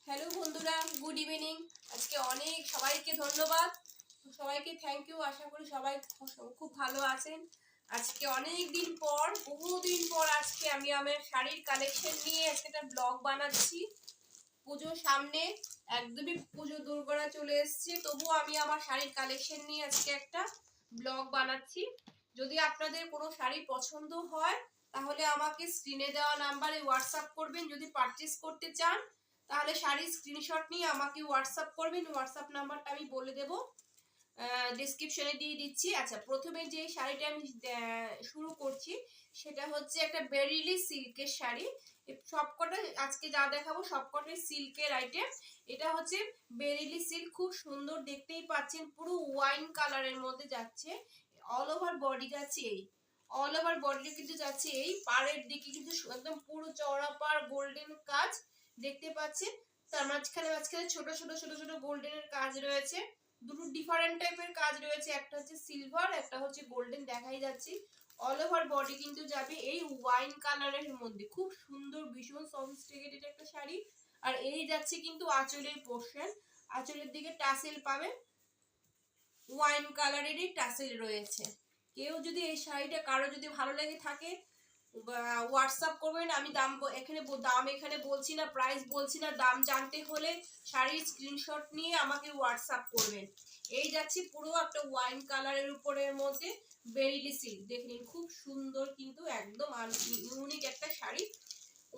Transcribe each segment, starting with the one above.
Hello বন্ধুরা, good evening. আজকে অনেক সবাইকে ধন্যবাদ, সবাইকে থ্যাংক ইউ। আশা করি সবাই খুব ভালো আছেন। আজকে অনেক দিন পর, বহুদিন পর আজকে আমি আমার শাড়ির কালেকশন নিয়ে আজকে একটা ব্লগ বানাচ্ছি। পুজোর সামনে একদমই পুজো দুর্গরা চলে এসছে, তবুও আমি আমার শাড়ির কালেকশন নিয়ে আজকে একটা ব্লগ বানাচ্ছি। যদি আপনাদের কোনো শাড়ি পছন্দ হয় তাহলে আমাকে স্ক্রিনে দেওয়া নাম্বারে হোয়াটসঅ্যাপ করবেন। যদি পারচেস করতে চান তাহলে শাড়ির স্ক্রিনশট নিয়ে আমাকে হোয়াটসঅ্যাপ করবেন। হোয়াটসঅ্যাপ নাম্বারটা আমি বলে দেবো, ডিসক্রিপশনে দিয়ে দিচ্ছি। আচ্ছা, প্রথমে যে শাড়িটা আমি শুরু করছি সেটা হচ্ছে একটা বেরিলি সিল্কের শাড়ি। সবকটা আজকে যা দেখাবো সবকটাই সিল্কের আইটেম। এটা হচ্ছে বেরিলি সিল্ক, খুব সুন্দর, দেখতেই পাচ্ছেন পুরো ওয়াইন কালারের মধ্যে যাচ্ছে। অল ওভার বডি যাচ্ছে এই, অল ওভার বডিটা কিন্তু যাচ্ছে এই, পাড়ের দিকে কিন্তু একদম পুরো চওড়া পাড়, গোল্ডেন কাজ দেখতে পাচ্ছেন। তার মাঝখানে মাঝখানে ছোট ছোট ছোট ছোট গোল্ডেনের কাজ রয়েছে। দুটো ডিফারেন্ট টাইপের কাজ রয়েছে, একটা হচ্ছে সিলভার, একটা হচ্ছে গোল্ডেন, দেখাই যাচ্ছে। অল ওভার বডি কিন্তু যাবে এই ওয়াইন কালারের মধ্যে, খুব সুন্দর, ভীষণ সফিস্টিকেটেড একটা শাড়ি। আর এই যাচ্ছে কিন্তু আঁচলের পোর্শন, আঁচলের দিকে টাসেল পাবে, ওয়াইন কালারেরই টাসেল রয়েছে। কেউ যদি এই শাড়িটা কারো যদি ভালো লেগে থাকে হোয়াটসঅ্যাপ করবেন। আমি দাম এখানে বলছি না, প্রাইস বলছি না। দাম জানতে হলে শাড়ির স্ক্রিনশট নিয়ে আমাকে হোয়াটসঅ্যাপ করবেন। এই যাচ্ছে পুরো একটা ওয়াইন কালারের উপরের মধ্যে বেরিলি সিল্ক, দেখে নিন, খুব সুন্দর কিন্তু একদম ইউনিক একটা শাড়ি।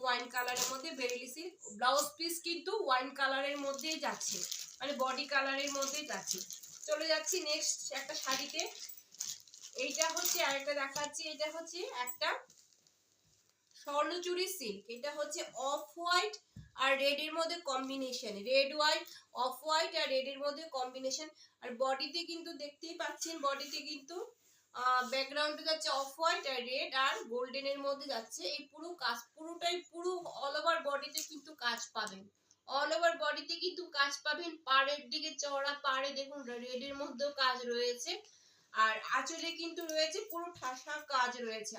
ওয়াইন কালারের মধ্যে বেরিলি সিল্ক, ব্লাউজ পিস কিন্তু ওয়াইন কালারের মধ্যেই যাচ্ছে, মানে বডি কালারের মধ্যেই যাচ্ছে। চলে যাচ্ছি নেক্সট একটা শাড়িতে। এইটা হচ্ছে আরেকটা দেখাচ্ছি, এটা হচ্ছে একটা স্বর্ণচুরি সিল্ক। এটা হচ্ছে অফ হোয়াইট আর রেড এর মধ্যে combination, red white, off white আর রেড এর মধ্যে কম্বিনেশন। আর বডিতে কিন্তু দেখতেই পাচ্ছেন, বডিতে কিন্তু ব্যাকগ্রাউন্ডে যাচ্ছে অফ হোয়াইট আর রেড আর গোল্ডেন এর মধ্যে যাচ্ছে। এই পুরো কাজ পুরোটাই পুরো অল ওভার বডিতে কিন্তু কাজ পাবেন, অল ওভার বডিতে কিন্তু কাজ পাবেন। পাড়ের দিকে চওড়া পাড়ে দেখুন রেড এর মধ্যেও কাজ রয়েছে। আর আঁচলে কিন্তু রয়েছে পুরো ঠাসা কাজ রয়েছে।